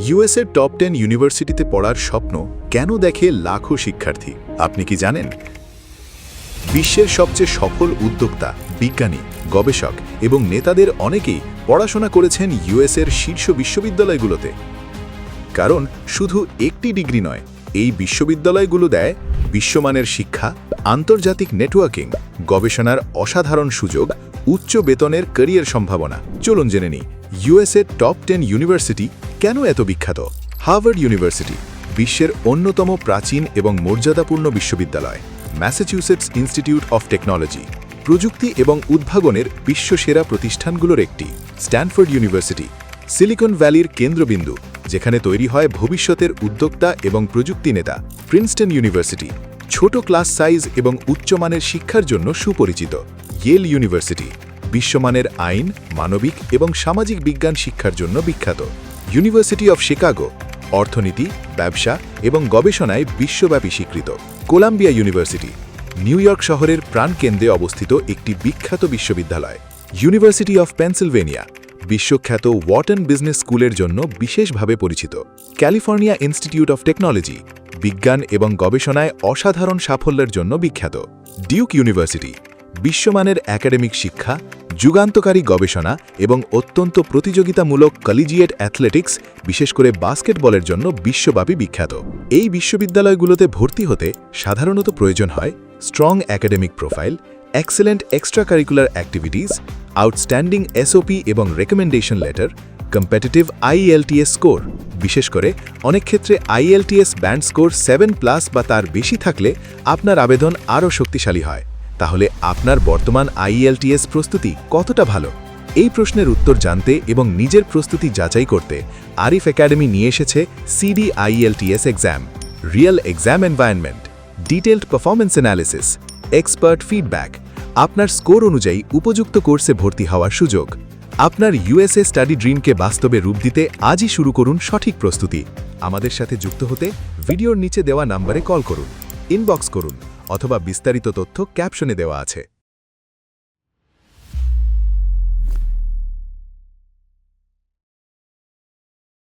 ইউএসের টপ 10 ইউনিভার্সিটিতে পড়ার স্বপ্ন কেন দেখে লাখো শিক্ষার্থী? আপনি কি জানেন? বিশ্বের সবচেয়ে সফল উদ্যোক্তা, বিজ্ঞানী, গবেষক এবং নেতাদের অনেকেই পড়াশোনা করেছেন ইউএসের শীর্ষ বিশ্ববিদ্যালয়গুলোতে। কারণ শুধু একটি ডিগ্রি নয়, এই বিশ্ববিদ্যালয়গুলো দেয় বিশ্বমানের শিক্ষা, আন্তর্জাতিক নেটওয়ার্কিং, গবেষণার অসাধারণ সুযোগ, উচ্চ বেতনের ক্যারিয়ার সম্ভাবনা। চলুন জেনে নিই ইউএসের টপ 10 ইউনিভার্সিটি কেন এত বিখ্যাত। হার্ভার্ড ইউনিভার্সিটি বিশ্বের অন্যতম প্রাচীন এবং মর্যাদাপূর্ণ বিশ্ববিদ্যালয়। ম্যাসাচুসেটস ইনস্টিটিউট অফ টেকনোলজি প্রযুক্তি এবং উদ্ভাবনের বিশ্বসেরা প্রতিষ্ঠানগুলোর একটি। স্ট্যানফোর্ড ইউনিভার্সিটি সিলিকন ভ্যালির কেন্দ্রবিন্দু, যেখানে তৈরি হয় ভবিষ্যতের উদ্যোক্তা এবং প্রযুক্তি নেতা। প্রিন্সটন ইউনিভার্সিটি ছোট ক্লাস সাইজ এবং উচ্চমানের শিক্ষার জন্য সুপরিচিত। ইয়েল ইউনিভার্সিটি বিশ্বমানের আইন, মানবিক এবং সামাজিক বিজ্ঞান শিক্ষার জন্য বিখ্যাত। ইউনিভার্সিটি অফ শিকাগো অর্থনীতি, ব্যবসা এবং গবেষণায় বিশ্বব্যাপী স্বীকৃত। কলাম্বিয়া ইউনিভার্সিটি নিউ ইয়র্ক শহরের প্রাণকেন্দ্রে অবস্থিত একটি বিখ্যাত বিশ্ববিদ্যালয়। ইউনিভার্সিটি অফ পেনসিলভেনিয়া বিশ্বখ্যাত ওয়াটন বিজনেস স্কুলের জন্য বিশেষভাবে পরিচিত। ক্যালিফোর্নিয়া ইনস্টিটিউট অফ টেকনোলজি বিজ্ঞান এবং গবেষণায় অসাধারণ সাফল্যের জন্য বিখ্যাত। ডিউক ইউনিভার্সিটি বিশ্বমানের একাডেমিক শিক্ষা, যুগান্তকারী গবেষণা এবং অত্যন্ত প্রতিযোগিতামূলক কলিজিয়েট অ্যাথলেটিক্স, বিশেষ করে বাস্কেটবলের জন্য বিশ্বব্যাপী বিখ্যাত। এই বিশ্ববিদ্যালয়গুলোতে ভর্তি হতে সাধারণত প্রয়োজন হয় strong academic profile, excellent extra curricular activities, outstanding SOP এবং recommendation letter, competitive IELTS score. বিশেষ করে অনেক ক্ষেত্রে আইএলটিএস ব্যান্ড স্কোর 7+ বা তার বেশি থাকলে আপনার আবেদন আরও শক্তিশালী হয়। তাহলে আপনার বর্তমান আইএলটিএস প্রস্তুতি কতটা ভালো? এই প্রশ্নের উত্তর জানতে এবং নিজের প্রস্তুতি যাচাই করতে আরিফ একাডেমি নিয়ে এসেছে CD IELTS exam, real exam environment, detailed performance analysis, expert feedback, আপনার স্কোর অনুযায়ী উপযুক্ত কোর্সে ভর্তি হওয়ার সুযোগ। আপনার ইউএসএ স্টাডি ড্রিমকে বাস্তবে রূপ দিতে আজই শুরু করুন সঠিক প্রস্তুতি। আমাদের সাথে যুক্ত হতে ভিডিওর নিচে দেওয়া নম্বরে কল করুন, ইনবক্স করুন অথবা বিস্তারিত তথ্য ক্যাপশনে দেওয়া আছে।